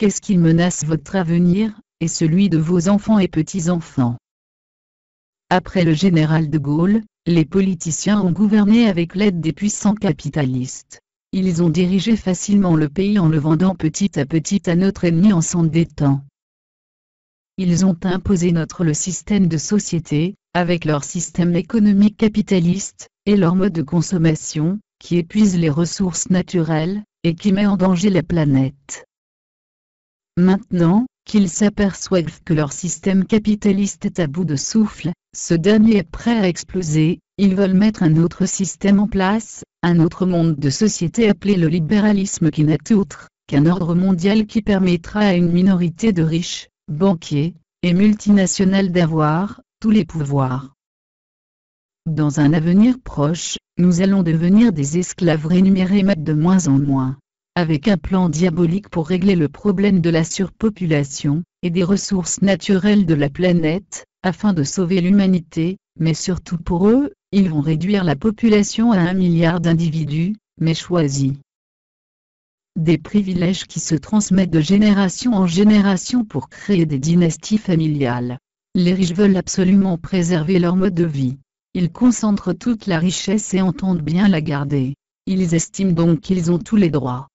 Qu'est-ce qui menace votre avenir, et celui de vos enfants et petits-enfants? Après le général de Gaulle, les politiciens ont gouverné avec l'aide des puissants capitalistes. Ils ont dirigé facilement le pays en le vendant petit à petit à notre ennemi en s'endettant. Ils ont imposé le système de société, avec leur système économique capitaliste, et leur mode de consommation, qui épuise les ressources naturelles, et qui met en danger la planète. Maintenant, qu'ils s'aperçoivent que leur système capitaliste est à bout de souffle, ce dernier est prêt à exploser, ils veulent mettre un autre système en place, un autre monde de société appelé le libéralisme qui n'est autre qu'un ordre mondial qui permettra à une minorité de riches, banquiers, et multinationales d'avoir tous les pouvoirs. Dans un avenir proche, nous allons devenir des esclaves rémunérés de moins en moins. Avec un plan diabolique pour régler le problème de la surpopulation, et des ressources naturelles de la planète, afin de sauver l'humanité, mais surtout pour eux, ils vont réduire la population à 1 milliard d'individus, mais choisis. Des privilèges qui se transmettent de génération en génération pour créer des dynasties familiales. Les riches veulent absolument préserver leur mode de vie. Ils concentrent toute la richesse et entendent bien la garder. Ils estiment donc qu'ils ont tous les droits.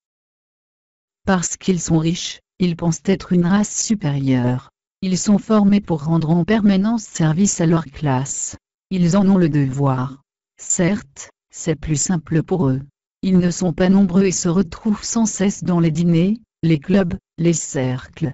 Parce qu'ils sont riches, ils pensent être une race supérieure. Ils sont formés pour rendre en permanence service à leur classe. Ils en ont le devoir. Certes, c'est plus simple pour eux. Ils ne sont pas nombreux et se retrouvent sans cesse dans les dîners, les clubs, les cercles.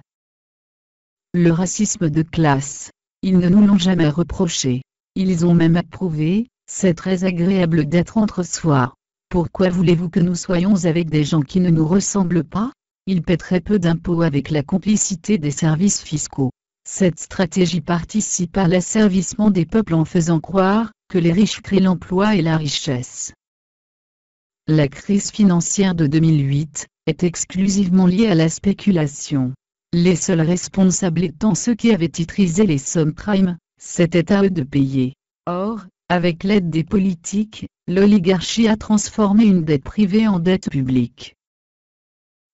Le racisme de classe. Ils ne nous l'ont jamais reproché. Ils ont même approuvé, c'est très agréable d'être entre soi. Pourquoi voulez-vous que nous soyons avec des gens qui ne nous ressemblent pas? Ils paient très peu d'impôts avec la complicité des services fiscaux. Cette stratégie participe à l'asservissement des peuples en faisant croire que les riches créent l'emploi et la richesse. La crise financière de 2008 est exclusivement liée à la spéculation. Les seuls responsables étant ceux qui avaient titrisé les subprimes, c'était à eux de payer. Or, avec l'aide des politiques, l'oligarchie a transformé une dette privée en dette publique.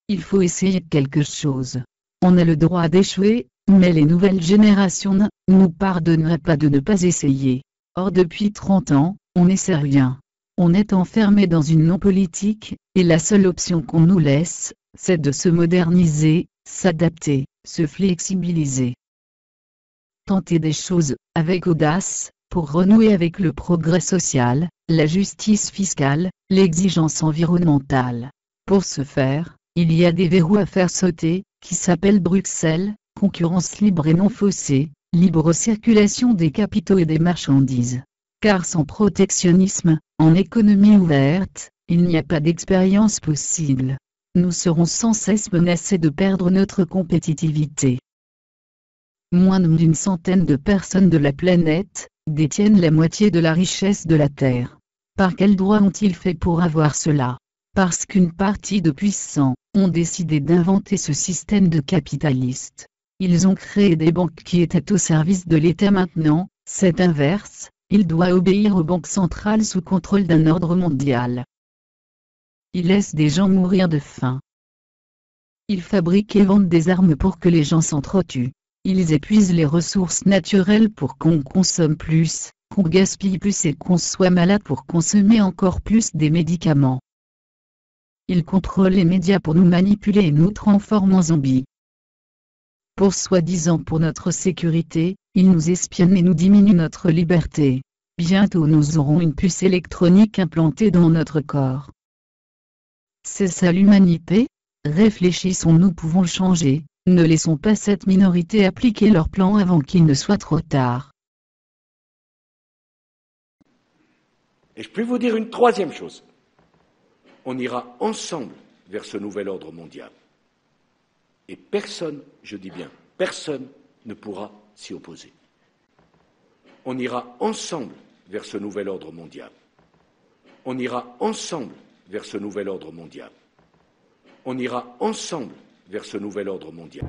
Il faut essayer quelque chose. On a le droit d'échouer, mais les nouvelles générations ne nous pardonneraient pas de ne pas essayer. Or depuis 30 ans, on n'essaie rien. On est enfermé dans une non-politique, et la seule option qu'on nous laisse, c'est de se moderniser, s'adapter, se flexibiliser. Tenter des choses, avec audace, pour renouer avec le progrès social, la justice fiscale, l'exigence environnementale. Pour ce faire, il y a des verrous à faire sauter, qui s'appellent Bruxelles, concurrence libre et non faussée, libre circulation des capitaux et des marchandises. Car sans protectionnisme, en économie ouverte, il n'y a pas d'expérience possible. Nous serons sans cesse menacés de perdre notre compétitivité. Moins d'une centaine de personnes de la planète détiennent la moitié de la richesse de la Terre. Par quel droit ont-ils fait pour avoir cela? Parce qu'une partie de puissants ont décidé d'inventer ce système de capitalistes. Ils ont créé des banques qui étaient au service de l'État. Maintenant, c'est inverse, il doit obéir aux banques centrales sous contrôle d'un ordre mondial. Ils laissent des gens mourir de faim. Ils fabriquent et vendent des armes pour que les gens s'entretuent. Ils épuisent les ressources naturelles pour qu'on consomme plus, qu'on gaspille plus et qu'on soit malade pour consommer encore plus des médicaments. Ils contrôlent les médias pour nous manipuler et nous transforment en zombies. Soi-disant pour notre sécurité, ils nous espionnent et nous diminuent notre liberté. Bientôt nous aurons une puce électronique implantée dans notre corps. C'est ça l'humanité? Réfléchissons, nous pouvons changer, ne laissons pas cette minorité appliquer leur plan avant qu'il ne soit trop tard. Et je peux vous dire une troisième chose. On ira ensemble vers ce nouvel ordre mondial. Et personne, je dis bien, personne ne pourra s'y opposer. On ira ensemble vers ce nouvel ordre mondial. On ira ensemble vers ce nouvel ordre mondial. On ira ensemble vers ce nouvel ordre mondial.